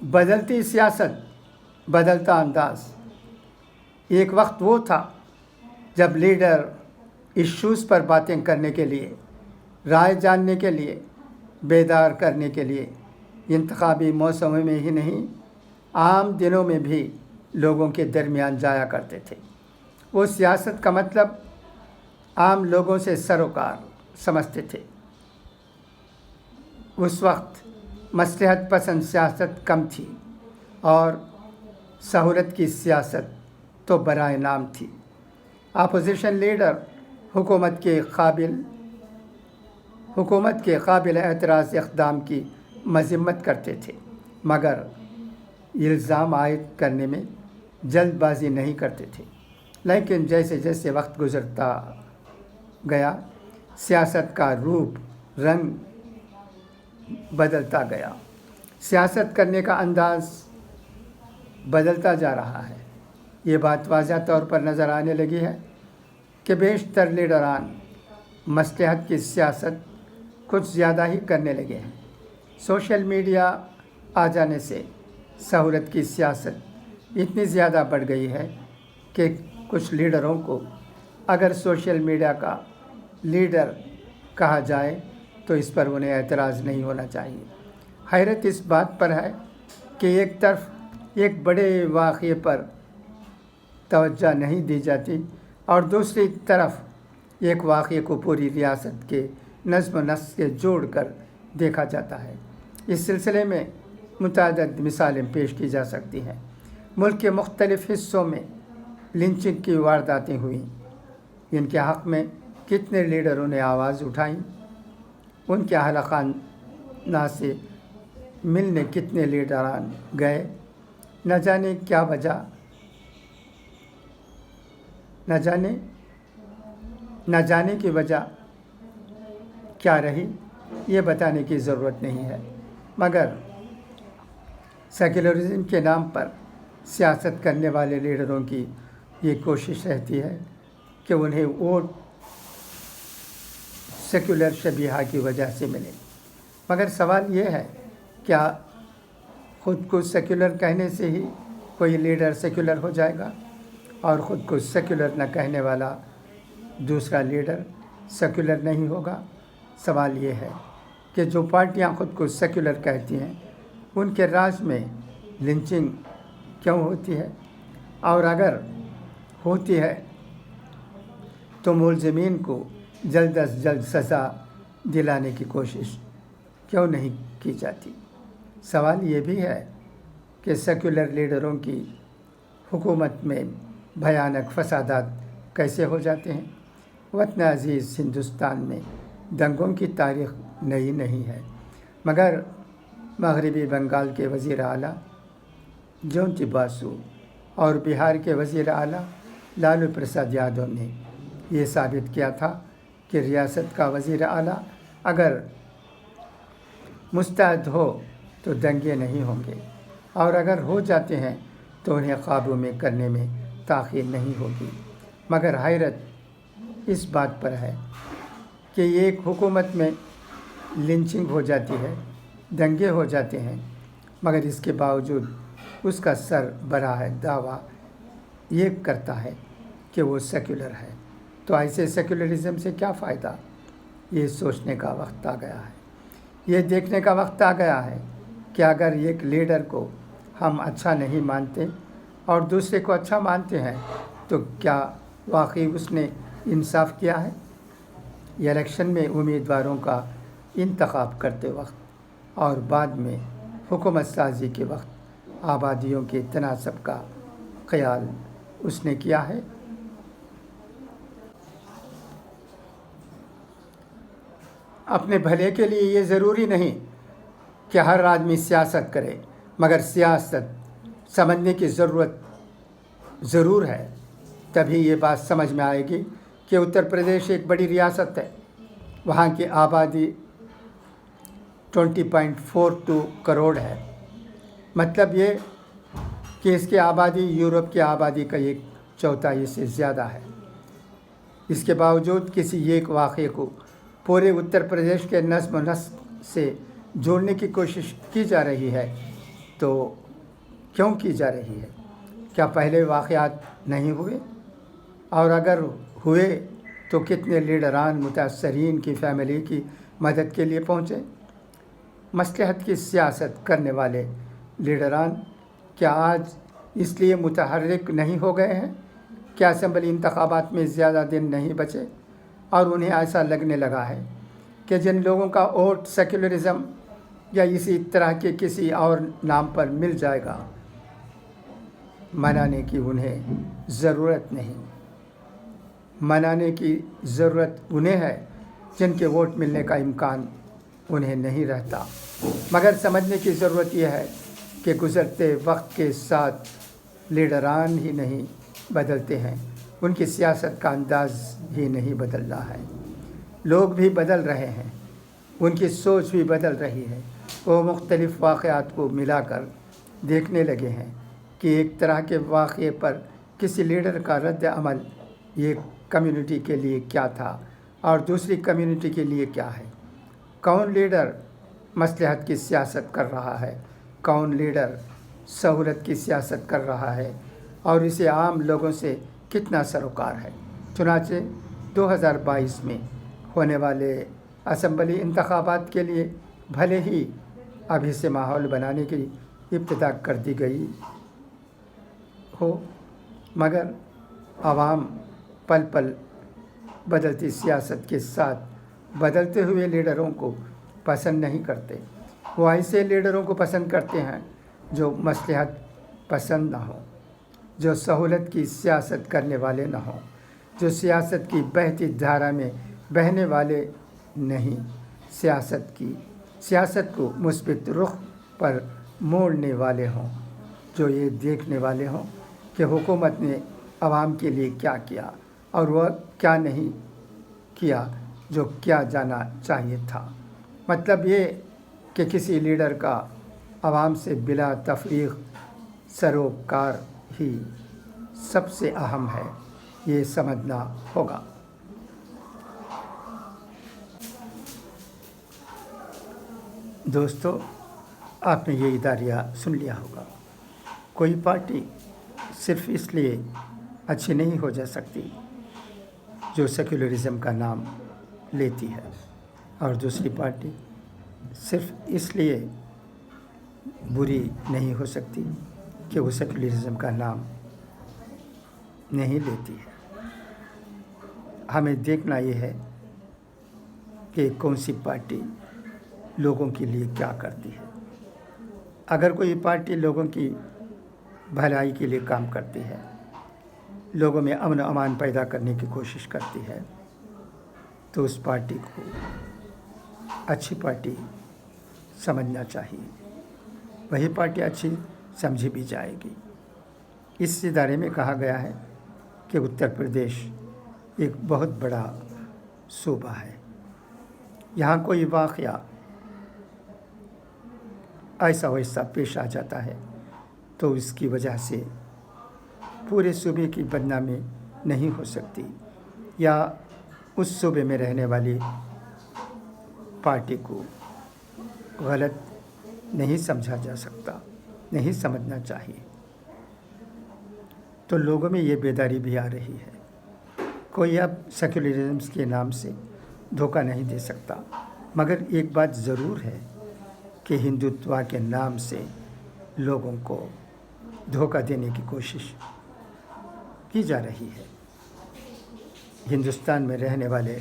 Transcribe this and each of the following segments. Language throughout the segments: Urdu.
بدلتی سیاست، بدلتا انداز۔ ایک وقت وہ تھا جب لیڈر ایشوز پر باتیں کرنے کے لیے، رائے جاننے کے لیے، بیدار کرنے کے لیے انتخابی موسم میں ہی نہیں، عام دنوں میں بھی لوگوں کے درمیان جایا کرتے تھے۔ وہ سیاست کا مطلب عام لوگوں سے سروکار سمجھتے تھے۔ اس وقت مصلحت پسند سیاست کم تھی اور سہولت کی سیاست تو برائے نام تھی۔ اپوزیشن لیڈر حکومت کے قابل اعتراض اقدام کی مذمت کرتے تھے، مگر الزام عائد کرنے میں جلد بازی نہیں کرتے تھے۔ لیکن جیسے جیسے وقت گزرتا گیا، سیاست کا روپ رنگ بدلتا گیا، سیاست کرنے کا انداز بدلتا جا رہا ہے۔ یہ بات واضح طور پر نظر آنے لگی ہے کہ بیشتر لیڈران مصلحت کی سیاست کچھ زیادہ ہی کرنے لگے ہیں۔ سوشل میڈیا آ جانے سے سہولت کی سیاست اتنی زیادہ بڑھ گئی ہے کہ کچھ لیڈروں کو اگر سوشل میڈیا کا لیڈر کہا جائے تو اس پر انہیں اعتراض نہیں ہونا چاہیے۔ حیرت اس بات پر ہے کہ ایک طرف ایک بڑے واقعے پر توجہ نہیں دی جاتی اور دوسری طرف ایک واقعے کو پوری ریاست کے نظم و نسق سے جوڑ کر دیکھا جاتا ہے۔ اس سلسلے میں متعدد مثالیں پیش کی جا سکتی ہیں۔ ملک کے مختلف حصوں میں لنچنگ کی وارداتیں ہوئیں۔ ان کے حق میں کتنے لیڈروں نے آواز اٹھائیں؟ ان کے اہل خانہ سے ملنے کتنے لیڈران گئے؟ نہ جانے کیا وجہ، نہ جانے کی وجہ کیا رہی، یہ بتانے کی ضرورت نہیں ہے، مگر سیکولرزم کے نام پر سیاست کرنے والے لیڈروں کی یہ کوشش رہتی ہے کہ انہیں ووٹ سیکولر شبیہہ کی وجہ سے ملے۔ مگر سوال یہ ہے، کیا خود کو سیکولر کہنے سے ہی کوئی لیڈر سیکولر ہو جائے گا اور خود کو سیکولر نہ کہنے والا دوسرا لیڈر سیکولر نہیں ہوگا؟ سوال یہ ہے کہ جو پارٹیاں خود کو سیکولر کہتی ہیں ان کے راج میں لنچنگ کیوں ہوتی ہے؟ اور اگر ہوتی ہے تو ملزمین کو جلد از جلد سزا دلانے کی کوشش کیوں نہیں کی جاتی؟ سوال یہ بھی ہے کہ سیکولر لیڈروں کی حکومت میں بھیانک فسادات کیسے ہو جاتے ہیں؟ وطن عزیز ہندوستان میں دنگوں کی تاریخ نئی نہیں ہے، مگر مغربی بنگال کے وزیر اعلیٰ جیونتی باسو اور بہار کے وزیر اعلیٰ لالو پرساد یادو نے یہ ثابت کیا تھا کہ ریاست کا وزیر اعلیٰ اگر مستعد ہو تو دنگے نہیں ہوں گے، اور اگر ہو جاتے ہیں تو انہیں قابو میں کرنے میں تاخیر نہیں ہوگی۔ مگر حیرت اس بات پر ہے کہ ایک حکومت میں لنچنگ ہو جاتی ہے، دنگے ہو جاتے ہیں، مگر اس کے باوجود اس کا سربراہ دعویٰ یہ کرتا ہے کہ وہ سیکولر ہے۔ تو ایسے سیکولرزم سے کیا فائدہ؟ یہ سوچنے کا وقت آ گیا ہے، یہ دیکھنے کا وقت آ گیا ہے کہ اگر ایک لیڈر کو ہم اچھا نہیں مانتے اور دوسرے کو اچھا مانتے ہیں تو کیا واقعی اس نے انصاف کیا ہے؟ الیکشن میں امیدواروں کا انتخاب کرتے وقت اور بعد میں حکومت سازی کے وقت آبادیوں کے تناسب کا خیال اس نے کیا ہے؟ اپنے بھلے کے لیے یہ ضروری نہیں کہ ہر آدمی سیاست کرے، مگر سیاست سمجھنے کی ضرورت ضرور ہے۔ تبھی یہ بات سمجھ میں آئے گی کہ اتر پردیش ایک بڑی ریاست ہے، وہاں کی آبادی 20.42 کروڑ ہے۔ مطلب یہ کہ اس کی آبادی یورپ کی آبادی کا 1/4 سے زیادہ ہے۔ اس کے باوجود کسی ایک واقعے کو پورے اتر پردیش کے نظم و نسق سے جوڑنے کی کوشش کی جا رہی ہے تو کیوں کی جا رہی ہے؟ کیا پہلے واقعات نہیں ہوئے؟ اور اگر ہوئے تو کتنے لیڈران متاثرین کی فیملی کی مدد کے لیے پہنچے؟ مصلحت کی سیاست کرنے والے لیڈران کیا آج اس لیے متحرک نہیں ہو گئے ہیں کہ اسمبلی انتخابات میں زیادہ دن نہیں بچے اور انہیں ایسا لگنے لگا ہے کہ جن لوگوں کا ووٹ سیکولرزم یا اسی طرح کے کسی اور نام پر مل جائے گا، منانے کی انہیں ضرورت نہیں؟ منانے کی ضرورت انہیں ہے جن کے ووٹ ملنے کا امکان انہیں نہیں رہتا، مگر سمجھنے کی ضرورت یہ ہے کہ گزرتے وقت کے ساتھ لیڈران ہی نہیں بدلتے ہیں، ان کی سیاست کا انداز ہی نہیں بدل رہا ہے، لوگ بھی بدل رہے ہیں، ان کی سوچ بھی بدل رہی ہے۔ وہ مختلف واقعات کو ملا کر دیکھنے لگے ہیں کہ ایک طرح کے واقعے پر کسی لیڈر کا رد عمل ایک کمیونٹی کے لیے کیا تھا اور دوسری کمیونٹی کے لیے کیا ہے۔ کون لیڈر مصلحت کی سیاست کر رہا ہے، کون لیڈر سہولت کی سیاست کر رہا ہے اور اسے عام لوگوں سے کتنا سروکار ہے۔ چنانچہ 2022 میں ہونے والے اسمبلی انتخابات کے لیے بھلے ہی ابھی سے ماحول بنانے کی ابتدا کر دی گئی ہو، مگر عوام پل پل بدلتی سیاست کے ساتھ بدلتے ہوئے لیڈروں کو پسند نہیں کرتے۔ وہ ایسے لیڈروں کو پسند کرتے ہیں جو مصلحت پسند نہ ہوں، جو سہولت کی سیاست کرنے والے نہ ہوں، جو سیاست کی بہتی دھارا میں بہنے والے نہیں، سیاست کو مثبت رخ پر موڑنے والے ہوں، جو یہ دیکھنے والے ہوں کہ حکومت نے عوام کے لیے کیا کیا اور وہ کیا نہیں کیا جو کیا جانا چاہیے تھا۔ مطلب یہ کہ کسی لیڈر کا عوام سے بلا تفریق سروکار ہی سب سے اہم ہے، یہ سمجھنا ہوگا۔ دوستو، آپ نے یہ اداریہ سن لیا ہوگا، کوئی پارٹی صرف اس لیے اچھی نہیں ہو جا سکتی جو سیکولرزم کا نام لیتی ہے، اور دوسری پارٹی صرف اس لیے بری نہیں ہو سکتی کہ وہ سیکولرزم کا نام نہیں لیتی ہے۔ ہمیں دیکھنا یہ ہے کہ کون سی پارٹی لوگوں کے لیے کیا کرتی ہے۔ اگر کوئی پارٹی لوگوں کی بھلائی کے لیے کام کرتی ہے، لوگوں میں امن و امان پیدا کرنے کی کوشش کرتی ہے، تو اس پارٹی کو اچھی پارٹی سمجھنا چاہیے، وہی پارٹی اچھی سمجھی بھی جائے گی۔ اس ادارے میں کہا گیا ہے کہ اتر پردیش ایک بہت بڑا صوبہ ہے، یہاں کوئی واقعہ ایسا ویسا پیش آ جاتا ہے تو اس کی وجہ سے پورے صوبے کی بدنامی نہیں ہو سکتی، یا اس صوبے میں رہنے والی پارٹی کو غلط نہیں سمجھا جا سکتا، نہیں سمجھنا چاہیے۔ تو لوگوں میں یہ بیداری بھی آ رہی ہے، کوئی اب سیکولرزم کے نام سے دھوکہ نہیں دے سکتا، مگر ایک بات ضرور ہے کہ ہندوتوا کے نام سے لوگوں کو دھوکہ دینے کی کوشش کی جا رہی ہے۔ ہندوستان میں رہنے والے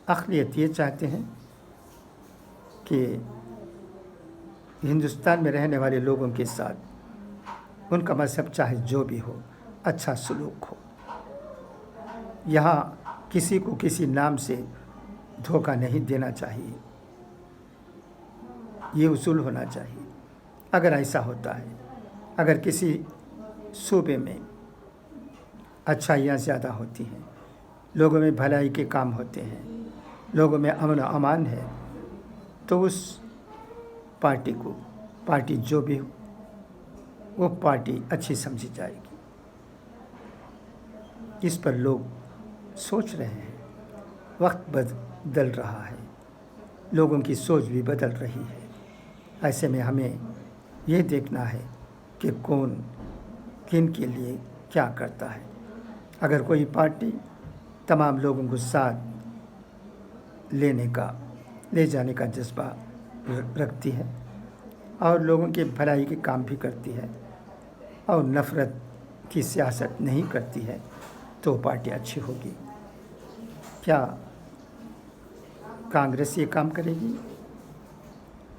اقلیت یہ چاہتے ہیں کہ ہندوستان میں رہنے والے لوگوں کے ساتھ ان کا مذہب چاہے جو بھی ہو، اچھا سلوک ہو۔ یہاں کسی کو کسی نام سے دھوکہ نہیں دینا چاہیے، یہ اصول ہونا چاہیے۔ اگر ایسا ہوتا ہے، اگر کسی صوبے میں اچھائیاں زیادہ ہوتی ہیں، لوگوں میں بھلائی کے کام ہوتے ہیں، لوگوں میں امن و امان ہے، تو اس پارٹی کو، پارٹی جو بھی ہو، وہ پارٹی اچھی سمجھی جائے گی۔ اس پر لوگ سوچ رہے ہیں، وقت بدل رہا ہے، لوگوں کی سوچ بھی بدل رہی ہے۔ ایسے میں ہمیں یہ دیکھنا ہے کہ کون کن کے لیے کیا کرتا ہے۔ اگر کوئی پارٹی تمام لوگوں کو ساتھ لے جانے کا جذبہ رکھتی ہے اور لوگوں کی بھلائی کے کام بھی کرتی ہے اور نفرت کی سیاست نہیں کرتی ہے تو پارٹی اچھی ہوگی۔ کیا کانگریس یہ کام کرے گی؟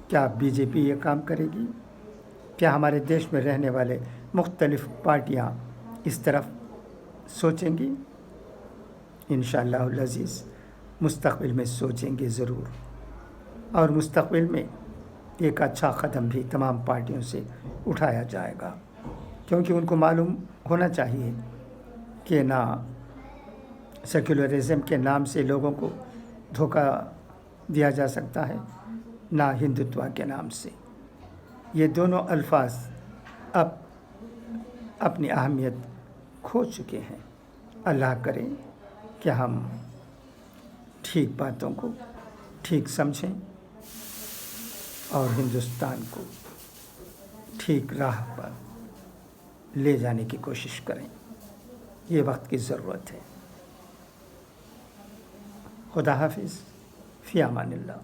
کیا بی جے پی یہ کام کرے گی؟ کیا ہمارے دیش میں رہنے والے مختلف پارٹیاں اس طرف سوچیں گی؟ انشاءاللہ العزیز مستقبل میں سوچیں گے ضرور، اور مستقبل میں ایک اچھا قدم بھی تمام پارٹیوں سے اٹھایا جائے گا، کیونکہ ان کو معلوم ہونا چاہیے کہ نہ سیکولرزم کے نام سے لوگوں کو دھوکہ دیا جا سکتا ہے، نہ ہندوتوا کے نام سے۔ یہ دونوں الفاظ اب اپنی اہمیت کھو چکے ہیں۔ اللہ کرے کہ ہم ٹھیک باتوں کو ٹھیک سمجھیں اور ہندوستان کو ٹھیک راہ پر لے جانے کی کوشش کریں۔ یہ وقت کی ضرورت ہے۔ خدا حافظ، فی امان اللہ۔